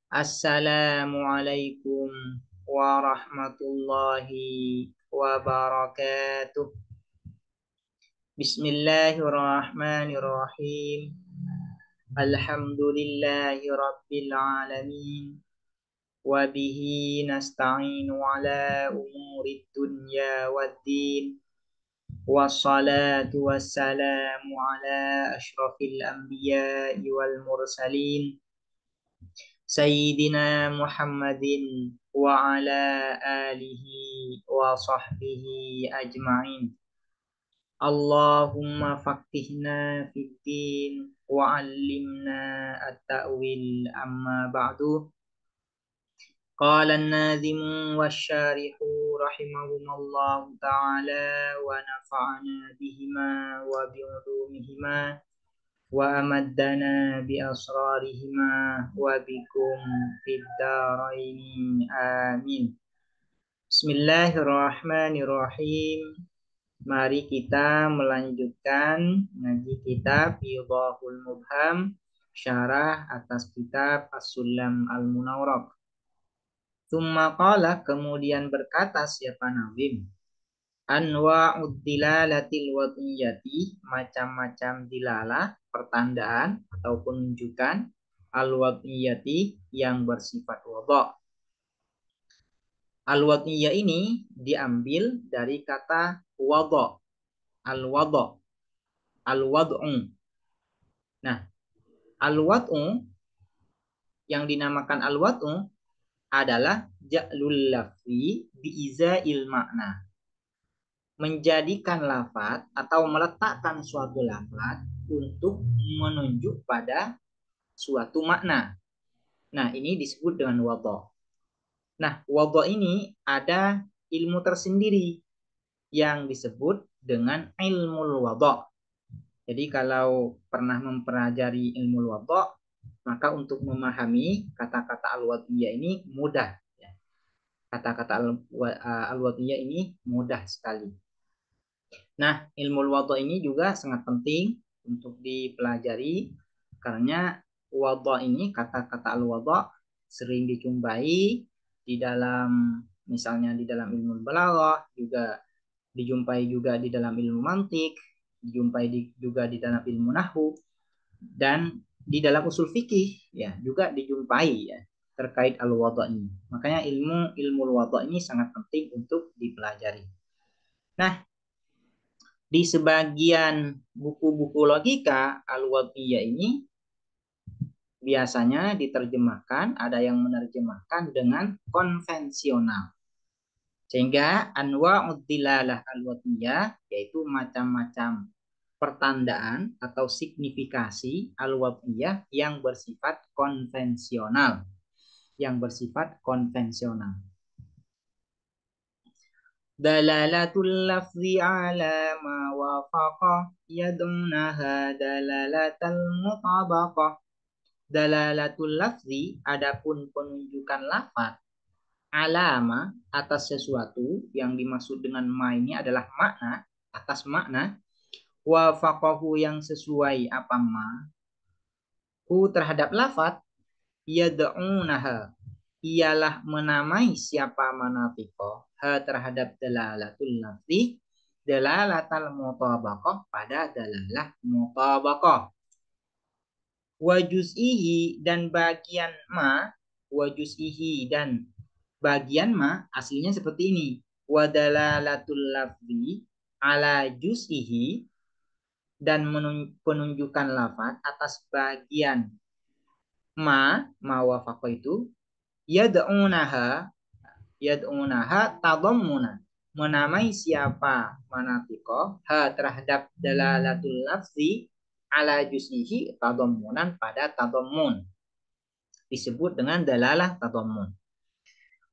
Assalamualaikum warahmatullahi wabarakatuh. Bismillahirrahmanirrahim. Alhamdulillahi rabbil alamin. Wabihi nasta'inu ala umuri dunya waddin. Wassalatu wassalamu ala ashrafil anbiya'i wal mursalin. Sayyidina Muhammadin wa ala alihi wa sahbihi ajma'in. Allahumma faqihna fid din wa 'allimna at-ta'wil amma ba'du. Qala an-nadhimu wasyarihu rahimahumallahu ta'ala wa nafa'ana bihima wa bi'ulumihima wa amaddana bi asrarihima wa bikum fid dharain amin. Bismillahirrahmanirrahim. Mari kita melanjutkan ngaji kitab Idhahul Mubham, syarah atas kitab As-Sulam Al-Munawwarah. Tsumma qala, kemudian berkata siapa Nazim, anwa'ud dilalatil wad'iyati, macam-macam dilalah, pertandaan atau penunjukan, al-wad'iyati yang bersifat wadha'. Al-wad'iyah ini diambil dari kata wadha', al-wadha', al-wad'u. Nah, al-wad'u yang dinamakan al-wad'u adalah ja'lul lafzi bi'izail makna, menjadikan lafaz atau meletakkan suatu lafaz untuk menunjuk pada suatu makna. Nah, ini disebut dengan wadha'. Nah, wadha' ini ada ilmu tersendiri yang disebut dengan ilmu wadha'. Jadi kalau pernah mempelajari ilmu wadha', maka untuk memahami kata-kata al-wad'iyah ini mudah. Kata-kata al-wad'iyah ini mudah sekali. Nah, ilmu wadha' ini juga sangat penting untuk dipelajari karena wadha' ini, kata-kata al-wadha' sering dijumpai di dalam, misalnya di dalam ilmu balaghah, juga dijumpai juga di dalam ilmu mantik, dijumpai juga di dalam ilmu nahwu, dan di dalam usul fikih ya juga dijumpai ya terkait al-wadha' ini. Makanya ilmu wadha' ini sangat penting untuk dipelajari. Nah, di sebagian buku-buku logika, al-wad'iyah ini biasanya diterjemahkan, ada yang menerjemahkan dengan konvensional. Sehingga anwa'ud dilalah al-wad'iyah, yaitu macam-macam pertandaan atau signifikasi al-wad'iyah yang bersifat konvensional. Yang bersifat konvensional. Dalalatul lafzi ala ma wafaqa yad'unaha dalalatal mutabaqah. Dalalatul lafzi, adapun penunjukan lafaz, alama atas sesuatu, yang dimaksud dengan ma ini adalah makna, atas makna, wafaqahu yang sesuai apa ma, hu terhadap lafaz, yad'unaha ialah menamai siapa manatiqah, ha terhadap dalalatul lafzi, dalalatal mutabaqah pada dalalah mutabaqah. Wa juz'ihi dan bagian ma, wa juz'ihi dan bagian ma aslinya seperti ini. Wa dalalatul lafzi ala juz'ihi, dan penunjukan lafaz atas bagian ma wafaqa itu, yad'unaha tadammuna, menamai siapa manatiqah, ha terhadap dalalatul lafzi, ala juz'ihi tadammunan pada tadammun, disebut dengan dalalah tadammun.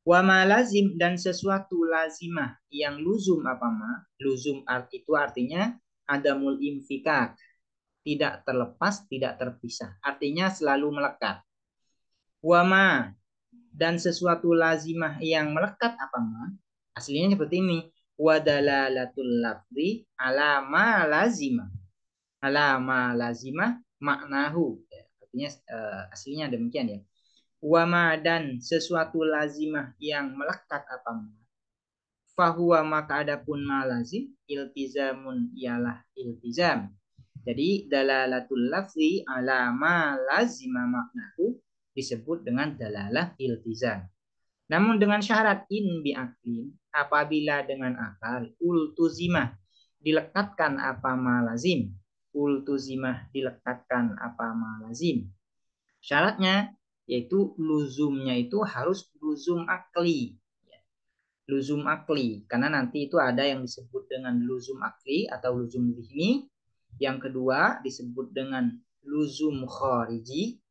Wa ma lazim, dan sesuatu lazimah yang luzum apa ma, luzum itu artinya adamul infikak, tidak terlepas, tidak terpisah, artinya selalu melekat. Wa ma, dan sesuatu lazimah yang melekat apa ma, aslinya seperti ini. Wa dalalatul lafzi ala ma lazimah, ala ma lazimah maknahu, artinya aslinya demikian ya. Wama dan sesuatu lazimah yang melekat apa ma. Fahuwa maka adapun ma lazim iltizamun ialah iltizam. Jadi dalalatul lafzi ala ma lazima maknahu disebut dengan dalalah iltizam. Namun dengan syarat in bi'aklin, apabila dengan akal, ultuzimah, dilekatkan apa ma lazim. Ultuzimah dilekatkan apa ma lazim. Syaratnya yaitu luzumnya itu harus luzum akli. Luzum akli, karena nanti itu ada yang disebut dengan luzum akli atau luzum zihni. Yang kedua disebut dengan luzum khariji.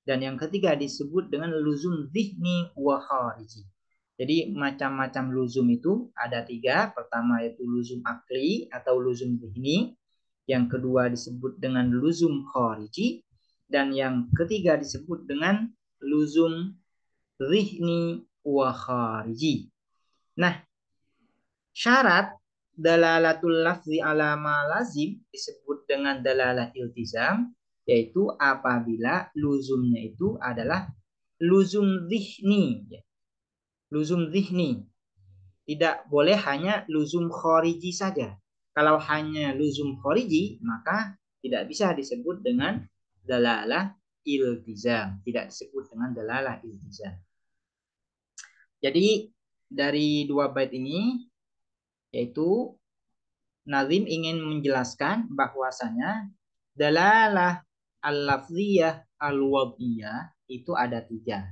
Dan yang ketiga disebut dengan luzum zihni wa khariji. Jadi macam-macam luzum itu ada tiga. Pertama yaitu luzum akli atau luzum zihni. Yang kedua disebut dengan luzum khariji. Dan yang ketiga disebut dengan luzum zihni wa khariji. Nah, syarat dalalatul lafzi ala ma lazim disebut dengan dalalah iltizam, yaitu apabila luzumnya itu adalah luzum zihni. Luzum zihni. Tidak boleh hanya luzum khariji saja. Kalau hanya luzum khariji, maka tidak bisa disebut dengan dalalah iltizam. Tidak disebut dengan dalalah iltizam. Jadi dari dua bait ini, yaitu Nazim ingin menjelaskan bahwasanya dalalah al-lafziyah al-wad'iyah itu ada tiga.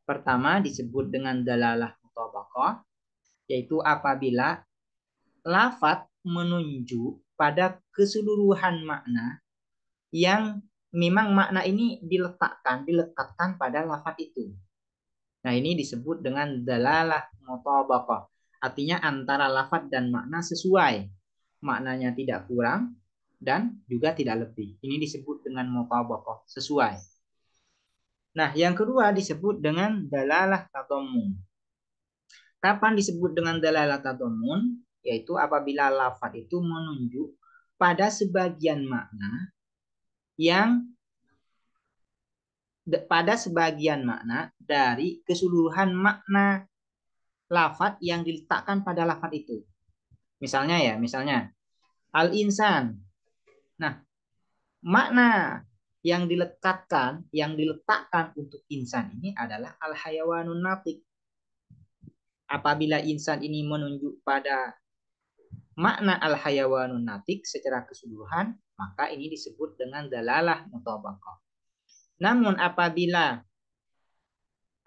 Pertama disebut dengan dalalah mutabaqah, yaitu apabila lafaz menunjuk pada keseluruhan makna yang memang makna ini dilekatkan pada lafaz itu. Nah, ini disebut dengan dalalah mutabaqah. Artinya antara lafaz dan makna sesuai. Maknanya tidak kurang dan juga tidak lebih. Ini disebut dengan mutabaqah, sesuai. Nah, yang kedua disebut dengan dalalah tadammun. Kapan disebut dengan dalalah tadammun? Yaitu apabila lafaz itu menunjuk pada sebagian makna yang dari keseluruhan makna lafaz yang diletakkan pada lafaz itu. Misalnya al-insan. Nah, makna yang diletakkan untuk insan ini adalah al-hayawanun natik. Apabila insan ini menunjuk pada makna al-hayawanun natik secara keseluruhan, maka ini disebut dengan dalalah mutabaqah. Namun apabila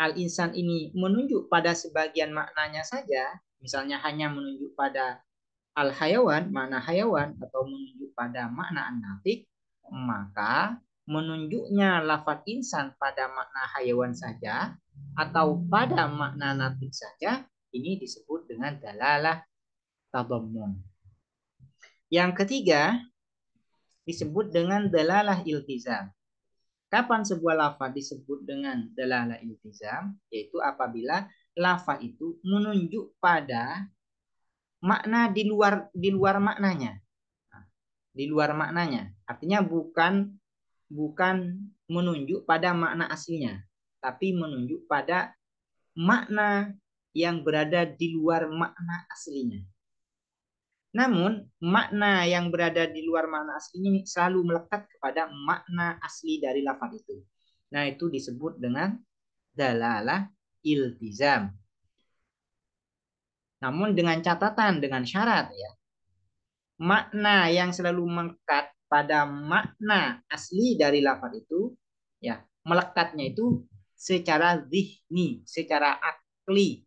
al-insan ini menunjuk pada sebagian maknanya saja, misalnya hanya menunjuk pada al-hayawan, makna hayawan, atau menunjuk pada makna an-natik, maka menunjuknya lafaz insan pada makna hayawan saja atau pada makna natik saja, ini disebut dengan dalalah tadammun. Yang ketiga disebut dengan dalalah iltizam. Kapan sebuah lafaz disebut dengan dalalah iltizam? Yaitu apabila lafaz itu menunjuk pada makna di luar maknanya. Di luar maknanya. Artinya bukan menunjuk pada makna aslinya, tapi menunjuk pada makna yang berada di luar makna aslinya. Namun, makna yang berada di luar makna aslinya ini selalu melekat kepada makna asli dari lafaz itu. Nah, itu disebut dengan dalalah iltizam. Namun dengan catatan, dengan syarat ya. Makna yang selalu melekat pada makna asli dari lafaz itu, ya, melekatnya itu secara zihni, secara akli,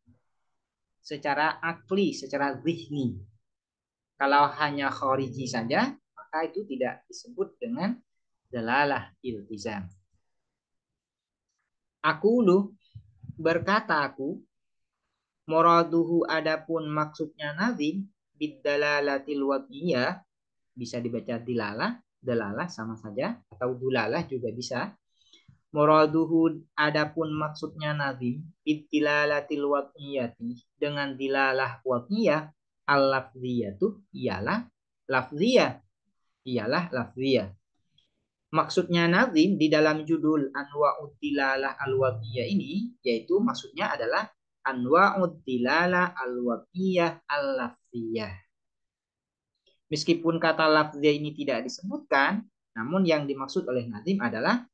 secara zihni. Kalau hanya khariji saja, maka itu tidak disebut dengan dalalah iltizam. Berkata aku, muraduhu adapun maksudnya nazim bidalalatil wad'iyah, bisa dibaca dalalah sama saja, atau dulalah juga bisa. Muraduhu adapun maksudnya nazim bidilalatil wad'iyati, dengan dilalah wad'iyah, al-lafziyatu ialah lafziyah. Maksudnya nazim di dalam judul Anwa'ud Dilalah Al-Waqiyah ini, yaitu maksudnya adalah Anwa'ud Dilalah Al-Waqiyah Al-Lafziyah. Meskipun kata lafziyah ini tidak disebutkan, namun yang dimaksud oleh nazim adalah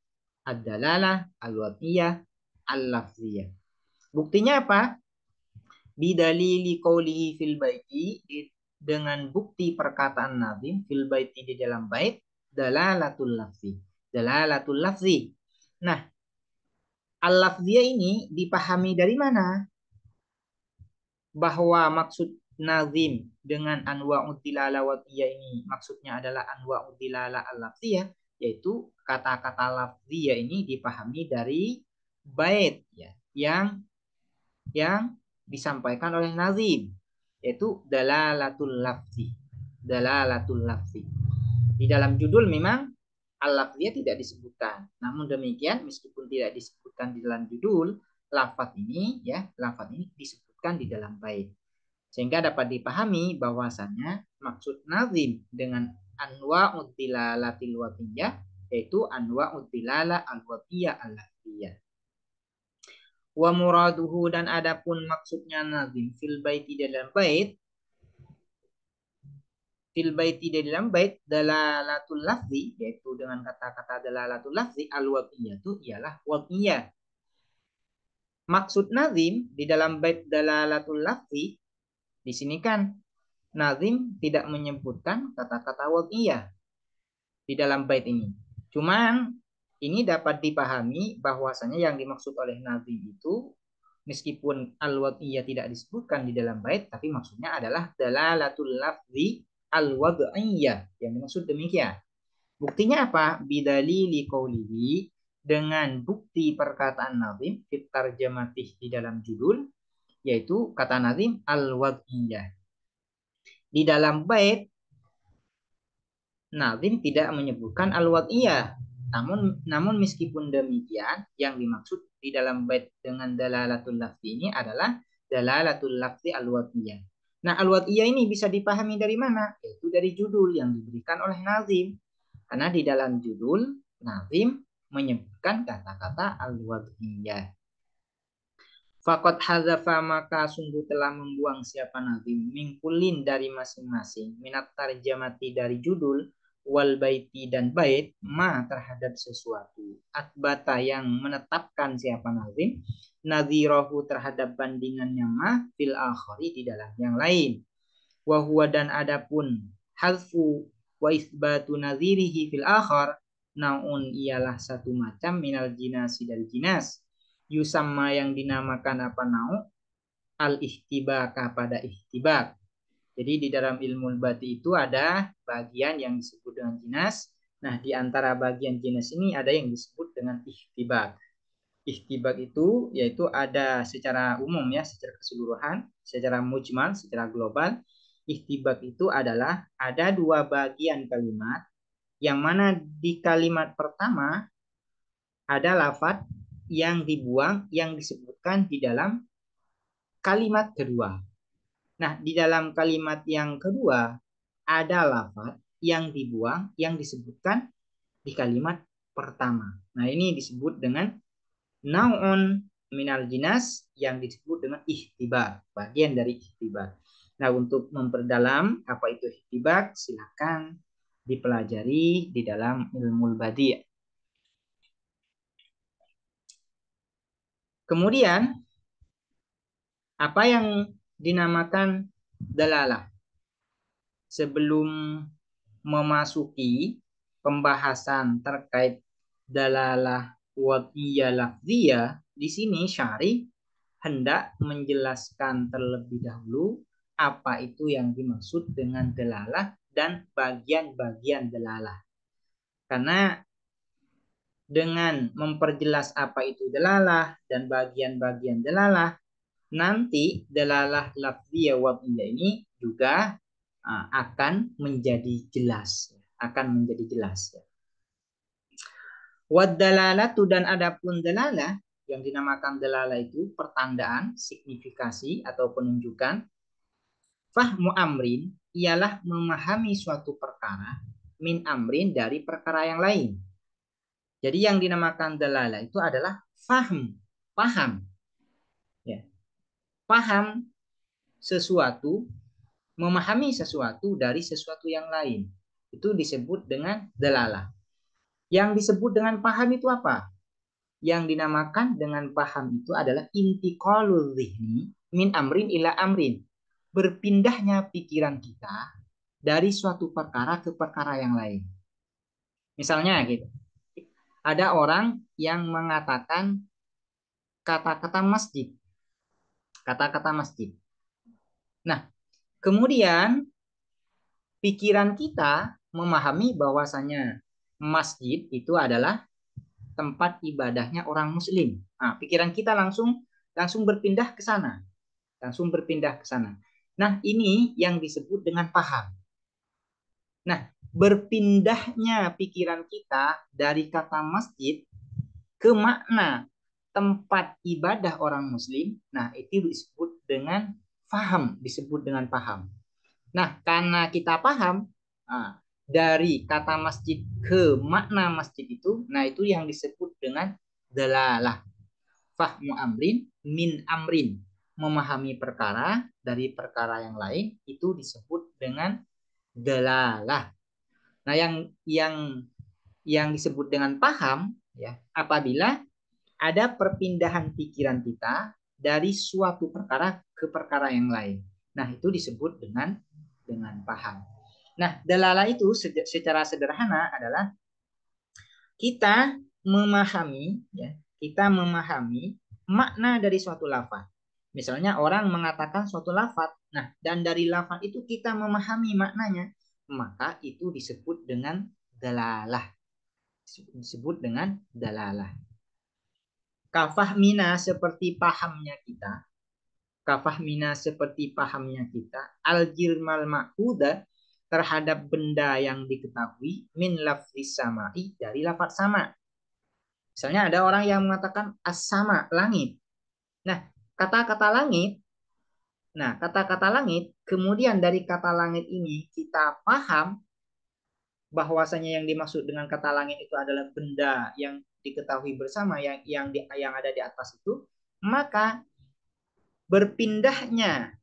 ad-dalalah al-waqiyah al-lafziyah. Buktinya apa? Bidalili qaulihi fil baiti, dengan bukti perkataan nazim fil baiti di dalam bait, dalalatul lafzi. Dalalatul lafzi. Nah, al-lafziyah ini dipahami dari mana? Bahwa maksud nazim dengan anwa'ud dilalah waqiyah ini maksudnya adalah anwa'ud dilalah al-lafziyah, yaitu kata-kata lafziyah ini dipahami dari bait ya, yang disampaikan oleh nazim, yaitu dalalatul lafzi. Dalalatul lafzi. Di dalam judul memang al-lafziyah tidak disebutkan. Namun demikian meskipun tidak disebutkan di dalam judul, lafaz ini disebutkan di dalam bait. Sehingga dapat dipahami bahwasanya maksud nazim dengan anwa'ud dilalatil waqiyah yaitu anwa'ud dilalah al-waqiyah al-lafziyah. Wa muraduhu, dan adapun maksudnya nazim fil baiti dalam bait, fil baiti dalam bait dalalatul lafzi, yaitu dengan kata-kata dalalatul lafzi al-waqiyah itu ialah waqiyah. Maksud nazim di dalam bait dalalatul lafzi, di sini kan nazim tidak menyebutkan kata-kata waqiyah di dalam bait ini. Cuman ini dapat dipahami bahwasanya yang dimaksud oleh nazim itu meskipun al-waqiyah tidak disebutkan di dalam bait, tapi maksudnya adalah dalalatul lafzi al-wad'iyah. Yang dimaksud demikian. Buktinya apa? Bidalili qaulihi, dengan bukti perkataan nazim fit tarjamatih di dalam judul, yaitu kata nazim al-wad'iyah. Di dalam bait nazim tidak menyebutkan al-wad'iyah. Namun meskipun demikian, yang dimaksud di dalam bait dengan dalalatul lafzi ini adalah dalalatul lafzi al-wad'iyah. Nah, al-wad'iyah ini bisa dipahami dari mana? Yaitu dari judul yang diberikan oleh nazim. Karena di dalam judul nazim menyebutkan kata-kata al-wad'iyah. Fakot hazafa, maka sungguh telah membuang siapa nazim mingkulin dari masing-masing, minat tarjamati dari judul, wal baiti dan bait, ma terhadap sesuatu, atbata yang menetapkan siapa nazim, nadhirahu terhadap bandingannya ma fil akhari di dalam yang lain, wahwa dan adapun hazfu wa isbatu nadhirihi fil akhar, naun ialah satu macam minal jinasi dari jinas, yusamma yang dinamakan apa nau al-ihtibaka pada ihtibak. Jadi di dalam ilmu bati itu ada bagian yang disebut dengan jinas. Nah, di antara bagian jinas ini ada yang disebut dengan ihtibak. Ihtibak itu yaitu ada secara umum ya, secara keseluruhan, secara mujmal, secara global. Ihtibak itu adalah ada dua bagian kalimat, yang mana di kalimat pertama ada lafaz yang dibuang yang disebutkan di dalam kalimat kedua. Nah, di dalam kalimat yang kedua ada lafaz yang dibuang yang disebutkan di kalimat pertama. Nah, ini disebut dengan naun minal jinas, yang disebut dengan ihtibar, bagian dari ihtibar. Nah, untuk memperdalam apa itu ihtibar, silakan dipelajari di dalam ilmu badi'. Kemudian apa yang dinamakan dalalah? Sebelum memasuki pembahasan terkait dalalah wad'iyah lafziyah, di sini syarih hendak menjelaskan terlebih dahulu apa itu yang dimaksud dengan dalalah dan bagian-bagian dalalah. Karena dengan memperjelas apa itu dalalah dan bagian-bagian dalalah, nanti dalalah lafziyah wad'iyah ini juga akan menjadi jelas, Wad dalalatu, dan adapun dalalah yang dinamakan dalalah itu pertandaan, signifikasi atau penunjukan. Fahmu amrin ialah memahami suatu perkara min amrin dari perkara yang lain. Jadi yang dinamakan dalalah itu adalah faham, paham, ya, paham sesuatu, memahami sesuatu dari sesuatu yang lain. Itu disebut dengan dalalah. Yang disebut dengan paham itu apa? Yang dinamakan dengan paham itu adalah intiqalul dzihni min amrin ila amrin. Berpindahnya pikiran kita dari suatu perkara ke perkara yang lain. Misalnya gitu. Ada orang yang mengatakan kata-kata masjid, kata-kata masjid. Nah, kemudian pikiran kita memahami bahwasanya masjid itu adalah tempat ibadahnya orang muslim. Nah, pikiran kita langsung langsung berpindah ke sana, langsung berpindah ke sana. Nah, ini yang disebut dengan paham. Nah, berpindahnya pikiran kita dari kata masjid ke makna tempat ibadah orang muslim, nah itu disebut dengan paham, disebut dengan paham. Nah, karena kita paham, nah, dari kata masjid ke makna masjid itu, nah itu yang disebut dengan dalalah. Fahmu amrin min amrin. Memahami perkara dari perkara yang lain itu disebut dengan dalalah. Nah, yang disebut dengan paham ya, apabila ada perpindahan pikiran kita dari suatu perkara ke perkara yang lain. Nah, itu disebut dengan paham. Nah, dalalah itu secara sederhana adalah kita memahami ya, kita memahami makna dari suatu lafaz. Misalnya orang mengatakan suatu lafaz, nah dan dari lafaz itu kita memahami maknanya, maka itu disebut dengan dalalah. Disebut dengan dalalah. Kafahmina seperti pahamnya kita, kafahmina seperti pahamnya kita, al-jirmal ma'huda terhadap benda yang diketahui min lafzis sama'i dari lafaz sama. Misalnya ada orang yang mengatakan as-sama, langit. Nah, kata-kata langit, kata-kata langit, kemudian dari kata langit ini kita paham bahwasanya yang dimaksud dengan kata langit itu adalah benda yang diketahui bersama yang ada di atas itu, maka berpindahnya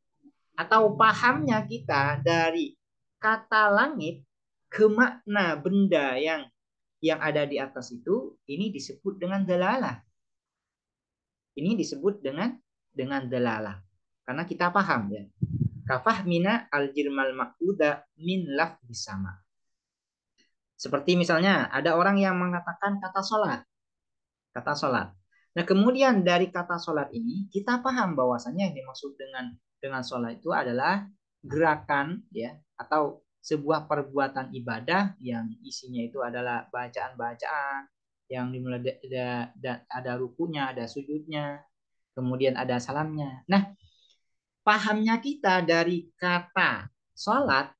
atau pahamnya kita dari kata langit ke makna benda yang ada di atas itu, ini disebut dengan dalalah. Ini disebut dengan dalalah. Karena kita paham ya. Kafahmina al-jirmal ma'uda min lafzi sama. Seperti misalnya ada orang yang mengatakan kata sholat. Kata sholat. Nah, kemudian dari kata sholat ini kita paham bahwasanya yang dimaksud dengan sholat itu adalah gerakan ya atau sebuah perbuatan ibadah yang isinya itu adalah bacaan-bacaan yang dimulai ada rukunya, ada sujudnya, kemudian ada salamnya. Nah, pahamnya kita dari kata sholat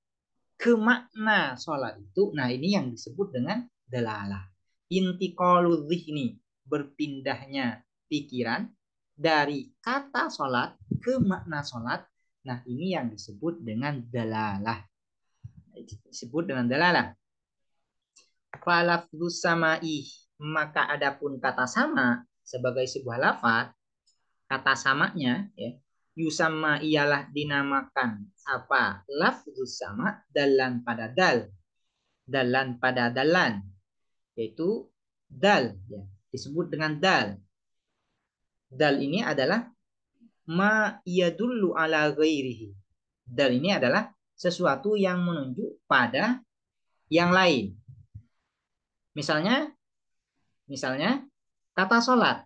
ke makna sholat itu, nah ini yang disebut dengan dalalah. Intiqalu dzihni, berpindahnya pikiran dari kata sholat ke makna sholat. Nah ini yang disebut dengan dalalah. Disebut dengan dalalah. Falafdus sama'i, maka adapun kata sama sebagai sebuah lafaz, kata samanya ya, yusamma ialah dinamakan apa? Lafzus sama dalan pada dal. Dalan pada dalan, yaitu dal ya, disebut dengan dal. Dal ini adalah ma yadullu ala ghairihi. Dal ini adalah sesuatu yang menunjuk pada yang lain. Misalnya kata sholat.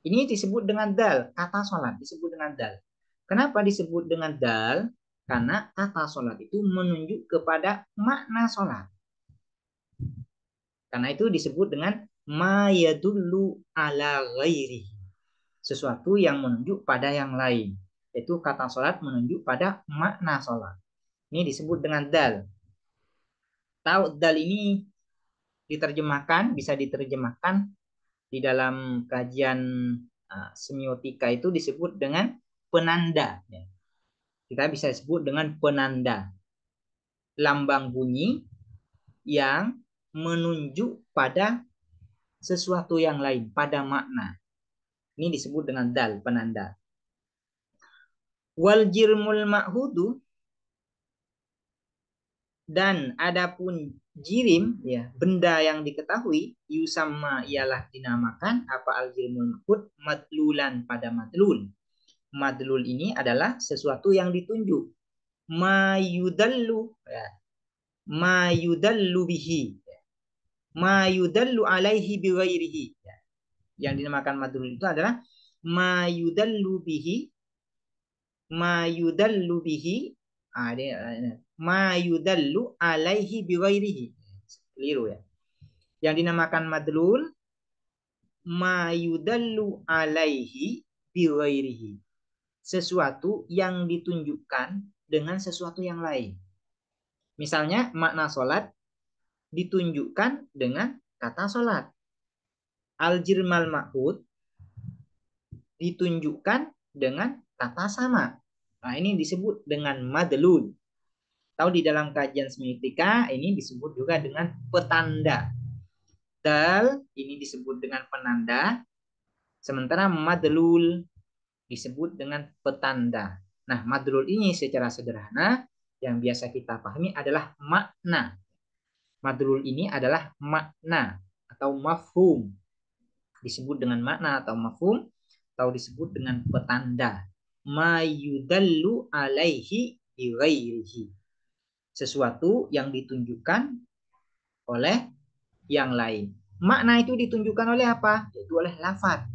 Ini disebut dengan dal, kata sholat disebut dengan dal. Kenapa disebut dengan dal? Karena kata sholat itu menunjuk kepada makna sholat. Karena itu disebut dengan ma yadullu ala ghairi. Sesuatu yang menunjuk pada yang lain. Yaitu kata sholat menunjuk pada makna sholat. Ini disebut dengan dal. Tahu dal ini bisa diterjemahkan di dalam kajian semiotika itu disebut dengan penanda. Kita bisa sebut dengan penanda. Lambang bunyi yang menunjuk pada sesuatu yang lain pada makna. Ini disebut dengan dal, penanda. Wal jirmul ma'hudu, dan adapun jirim, ya, benda yang diketahui, yusamma ialah dinamakan apa al jirmul ma'hud madlulan pada madlul. Madlul ini adalah sesuatu yang ditunjuk. Mayudallu, ya, mayudallu bihi, mayudallu alaihi bighairihi. Ya. Yang dinamakan madlul itu adalah mayudallu bihi, mayudallu bihi, mayudallu alaihi bighairihi. Keliru ya. Yang dinamakan madlul mayudallu alaihi bighairihi. Sesuatu yang ditunjukkan dengan sesuatu yang lain. Misalnya makna sholat ditunjukkan dengan kata sholat. Al-jirmal ma'hud ditunjukkan dengan kata sama. Nah, ini disebut dengan madlul. Tahu di dalam kajian semiotika ini disebut juga dengan petanda. Dal ini disebut dengan penanda, sementara madlul disebut dengan petanda. Nah, madlul ini secara sederhana yang biasa kita pahami adalah makna. Madlul ini adalah makna atau mafhum. Disebut dengan makna atau mafhum atau disebut dengan petanda. Mayudallu alaihi bighairihi. Sesuatu yang ditunjukkan oleh yang lain. Makna itu ditunjukkan oleh apa? Yaitu oleh lafaz.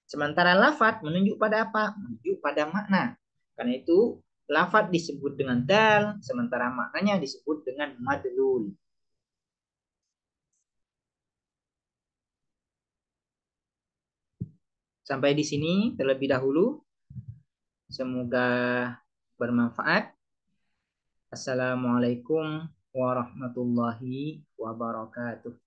Sementara lafaz menunjuk pada apa? Menunjuk pada makna. Karena itu lafaz disebut dengan dal, sementara maknanya disebut dengan madlul. Sampai di sini terlebih dahulu. Semoga bermanfaat. Assalamualaikum warahmatullahi wabarakatuh.